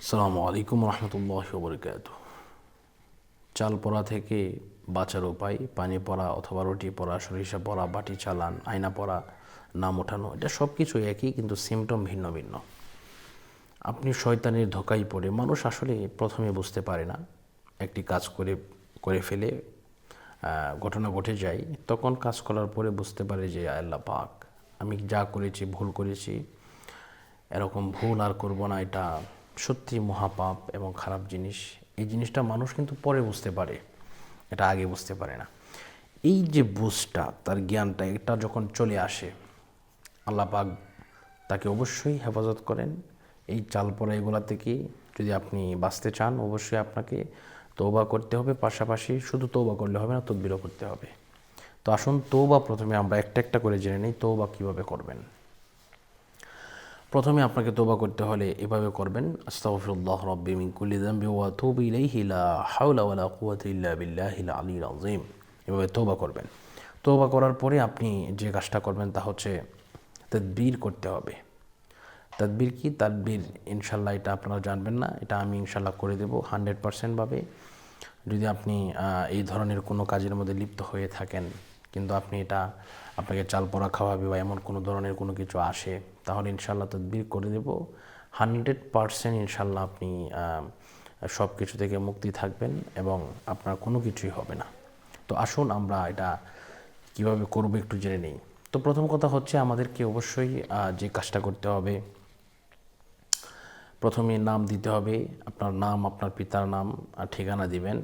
আসসালামু আলাইকুম রহমতুল্লাহি ওয়া বারাকাতুহু। চাল পোড়া থেকে বাঁচার উপায়, পানি পড়া অথবা রুটি পড়া, সরিষা পড়া, বাটি চালান, আয়না পড়া, নাম ওঠানো, এটা সব কিছু একই, কিন্তু সিমটম ভিন্ন ভিন্ন। আপনি শয়তানের ধোঁকায় পড়ে, মানুষ আসলে প্রথমে বুঝতে পারে না, একটি কাজ করে করে ফেলে ঘটনা ঘটে যায়, তখন কাজ করার পরে বুঝতে পারে যে আল্লাহ পাক, আমি যা করেছি ভুল করেছি, এরকম ভুল আর করব না, এটা সত্যি মহাপাপ এবং খারাপ জিনিস। এই জিনিসটা মানুষ কিন্তু পরে বুঝতে পারে, এটা আগে বুঝতে পারে না। এই যে বুঝটা, তার জ্ঞানটা, এটা যখন চলে আসে, আল্লাহ পাক তাকে অবশ্যই হেফাজত করেন এই চাল পড়া এগুলা থেকে। যদি আপনি বাঁচতে চান, অবশ্যই আপনাকে তওবা করতে হবে, পাশাপাশি শুধু তওবা করলে হবে না, তদবিরও করতে হবে। তো আসুন তওবা প্রথমে আমরা একটা একটা করে জেনে নিই তওবা কীভাবে করবেন। প্রথমে আপনাকে তওবা করতে হলে এভাবে করবেন, আস্তাগফিরুল্লাহ রাব্বি মিন কুল্লি যামবি ওয়া আতুবু ইলাইহি লা হাওলা ওয়ালা কুওয়াতা ইল্লা বিল্লাহিল আলিয়্যিল আযীম। এভাবে তওবা করবেন। তওবা করার পরে আপনি যে কাজটা করবেন তা হচ্ছে তাদবীর করতে হবে। তাদবীর কি? তাদবীর ইনশাল্লাহ এটা আপনারা জানবেন না, এটা আমি ইনশাল্লাহ করে দেব 100% ভাবে। যদি আপনি এই ধরনের কোনো কাজের মধ্যে লিপ্ত হয়ে থাকেন, কিন্তু আপনি এটা আপনাকে চাল পোড়া খাওয়াবে বা এমন কোনো ধরনের কোনো কিছু আসে, তাহলে ইনশাল্লাহ তদবির করে দেব 100%। ইনশাল্লাহ আপনি সব কিছু থেকে মুক্তি থাকবেন এবং আপনার কোনো কিছুই হবে না। তো আসুন আমরা এটা কিভাবে করব একটু জেনে নিই। তো প্রথম কথা হচ্ছে, আমাদেরকে অবশ্যই যে কাজটা করতে হবে, প্রথমে নাম দিতে হবে, আপনার নাম, আপনার পিতার নাম আর ঠিকানা দিবেন।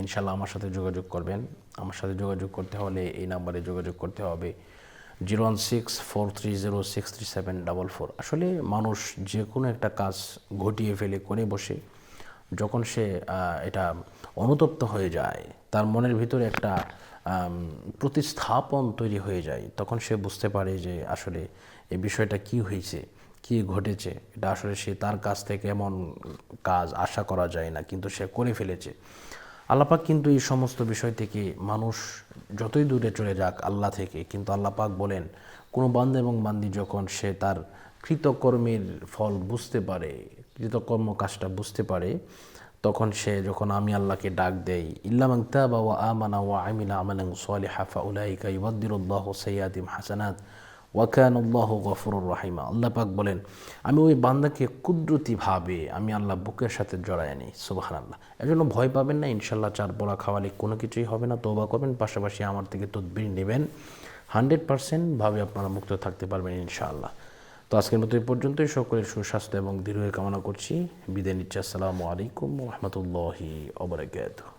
ইনশাল্লাহ আমার সাথে যোগাযোগ করবেন। আমার সাথে যোগাযোগ করতে হলে এই নাম্বারে যোগাযোগ করতে হবে, 01643063744। আসলে মানুষ যে কোনো একটা কাজ ঘটিয়ে ফেলে, করে বসে, যখন সে এটা অনুতপ্ত হয়ে যায়, তার মনের ভিতরে একটা প্রতিস্থাপন তৈরি হয়ে যায়, তখন সে বুঝতে পারে যে আসলে এই বিষয়টা কি হয়েছে, কি ঘটেছে। এটা আসলে সে তার কাছ থেকে এমন কাজ আশা করা যায় না, কিন্তু সে করে ফেলেছে। আল্লাহ পাক কিন্তু এই সমস্ত বিষয় থেকে, মানুষ যতই দূরে চলে যাক আল্লাহ থেকে, কিন্তু আল্লাহ পাক বলেন, কোনো বান্দা এবং বান্দি যখন সে তার কৃতকর্মের ফল বুঝতে পারে, কৃতকর্ম কাজটা বুঝতে পারে, তখন সে যখন আমি আল্লাহকে ডাক দেই, ইল্লা মান তাবা ওয়া আমানা ওয়া আমিলা আমালান সালিহা ফাউলাইকা ইউবাদদিলুল্লাহু সাইয়্যাতিহিম হাসানাত ওয়া কানাল্লাহু গফুরুর রহিমা। আল্লাহ পাক বলেন, আমি ওই বান্দাকে কুদরতিভাবে আমি আল্লাহ বুকের সাথে জড়ায় নিই। সুবহানাল্লাহ। এজন্য ভয় পাবেন না, ইনশাল্লাহ চার পোড়া খাওয়ালে কোনো কিছুই হবে না। তওবা করবেন, পাশাপাশি আমার থেকে তদবির নেবেন, 100% ভাবে আপনারা মুক্ত থাকতে পারবেন ইনশাআল্লাহ। তো আজকের মতো এই পর্যন্তই। সকলের সুস্বাস্থ্য এবং দীর্ঘায়ু কামনা করছি। বিদায় নিচ্ছি। আসসালামু আলাইকুম ওয়া রাহমাতুল্লাহি ওয়া বারাকাতুহু।